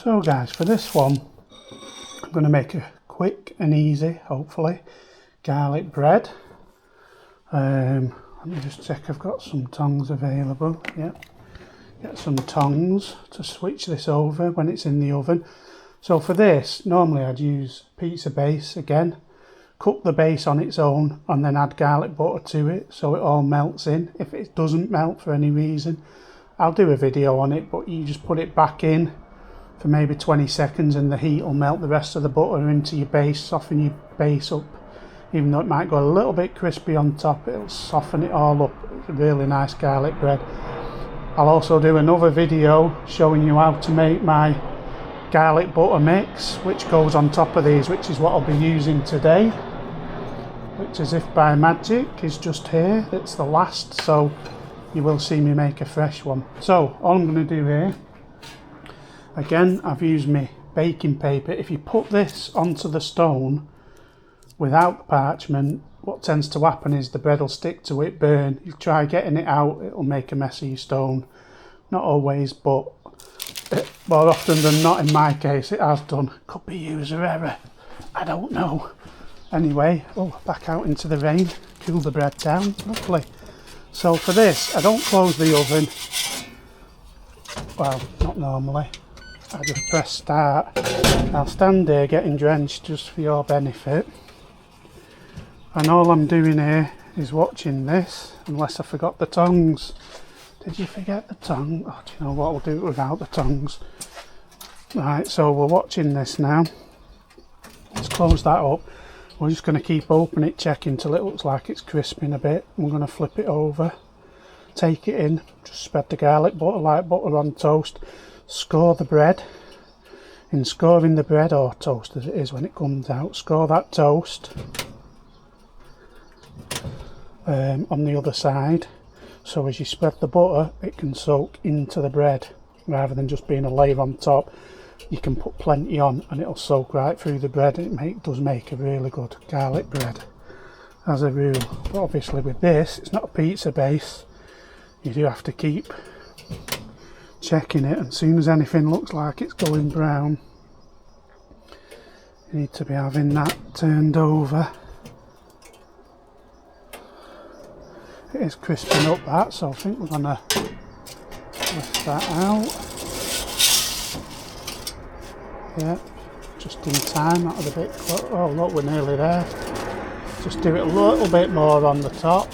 So guys, for this one, I'm going to make a quick and easy, hopefully, garlic bread. Let me just check I've got some tongs available. Yep, get some tongs to switch this over when it's in the oven. So for this, normally I'd use pizza base again, cook the base on its own and then add garlic butter to it so it all melts in. If it doesn't melt for any reason, I'll do a video on it, but you just put it back in for maybe 20 seconds and the heat will melt the rest of the butter into your base, soften your base up. Even though it might go a little bit crispy on top, it'll soften it all up. It's a really nice garlic bread. I'll also do another video showing you how to make my garlic butter mix, which goes on top of these, which is what I'll be using today, which, as if by magic, is just here. It's the last, so you will see me make a fresh one. So all I'm going to do here, again, I've used my baking paper. If you put this onto the stone without the parchment, what tends to happen is the bread will stick to it, burn. You try getting it out, it'll make a mess of your stone. Not always, but more often than not, in my case, it has done. Could be user error, I don't know. Anyway, back out into the rain, cool the bread down, lovely. So for this, I don't close the oven. Well, not normally. I just press start. I'll stand there getting drenched just for your benefit. And all I'm doing here is watching this, unless I forgot the tongs. Did you forget the tongue? Oh, do you know what, I'll do it without the tongs. Right, so we're watching this now. Let's close that up. We're just going to keep opening it, checking till it looks like it's crisping a bit. We're going to flip it over, take it in, just spread the garlic butter like butter on toast. Score the bread. In scoring the bread, or toast as it is when it comes out, score that toast on the other side, so as you spread the butter it can soak into the bread rather than just being a layer on top. You can put plenty on and it'll soak right through the bread. It does make a really good garlic bread as a rule, but obviously with this, it's not a pizza base. You do have to keep checking it, and as soon as anything looks like it's going brown, you need to be having that turned over. It is crisping up that, so I think we're going to lift that out. Yeah, just in time, that was a bit close. Oh look, we're nearly there. Just do it a little bit more on the top.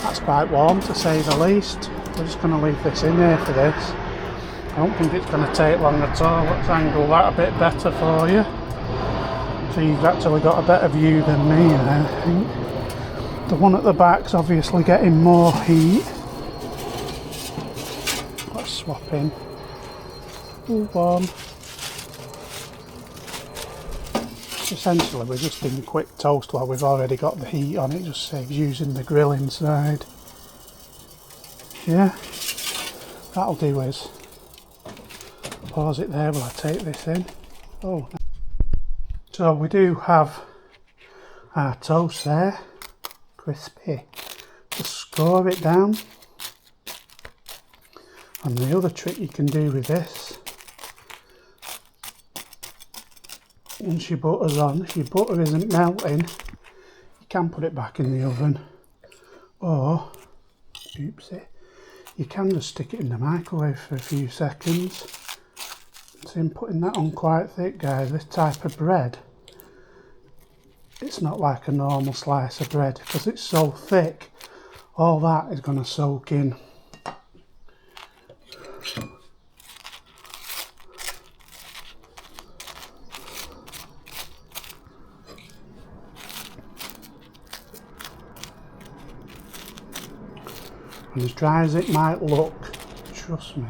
That's quite warm to say the least. We're just going to leave this in here for this. I don't think it's going to take long at all. Let's angle that a bit better for you. So you've actually got a better view than me there, I think. The one at the back's obviously getting more heat. Let's swap in. Move on. Essentially we're just in quick toast while we've already got the heat on. It just saves using the grill inside. Yeah, that'll do us. Pause it there while I take this in. Oh, so we do have our toast there, crispy. Just score it down. And the other trick you can do with this, once your butter's on, if your butter isn't melting, you can put it back in the oven, or, oopsie, you can just stick it in the microwave for a few seconds. See, I'm putting that on quite thick, guys. This type of bread, it's not like a normal slice of bread because it's so thick. All that is going to soak in. And as dry as it might look, trust me,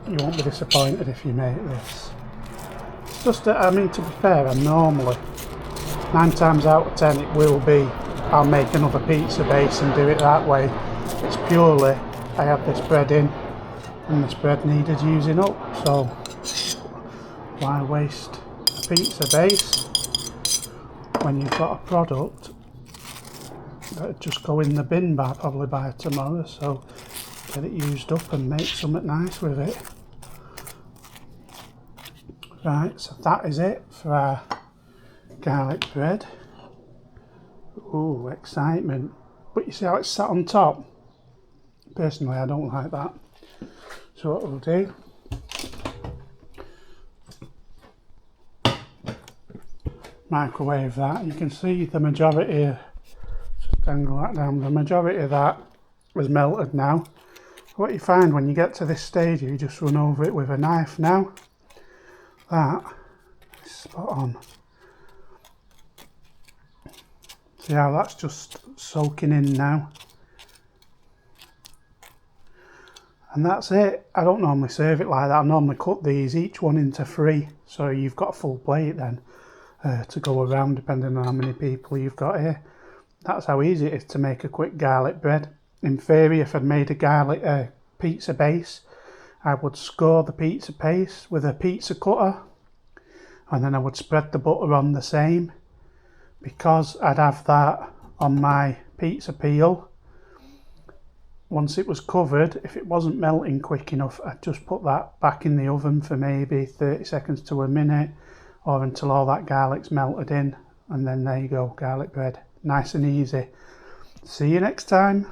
you won't be disappointed if you make this. Just, I mean, to be fair, I'm normally 9 times out of 10 it will be, I'll make another pizza base and do it that way. It's purely, I had this bread in and this bread needed using up, so why waste a pizza base when you've got a product that'd just go in the bin probably by tomorrow, so get it used up and make something nice with it. Right, so that is it for our garlic bread. Ooh, excitement. But you see how it's sat on top? Personally, I don't like that. So what we'll do, microwave that. You can see the majority, just angle that down, the majority of that is melted now. What you find when you get to this stage, you just run over it with a knife now. That is spot on. See how that's just soaking in now. And that's it. I don't normally serve it like that. I normally cut these each one into 3, so you've got a full plate then to go around depending on how many people you've got here. That's how easy it is to make a quick garlic bread. In theory, if I'd made a garlic pizza base, I would score the pizza base with a pizza cutter, and then I would spread the butter on the same. Because I'd have that on my pizza peel, once it was covered, if it wasn't melting quick enough, I'd just put that back in the oven for maybe 30 seconds to a minute, or until all that garlic's melted in, and then there you go, garlic bread. Nice and easy. See you next time.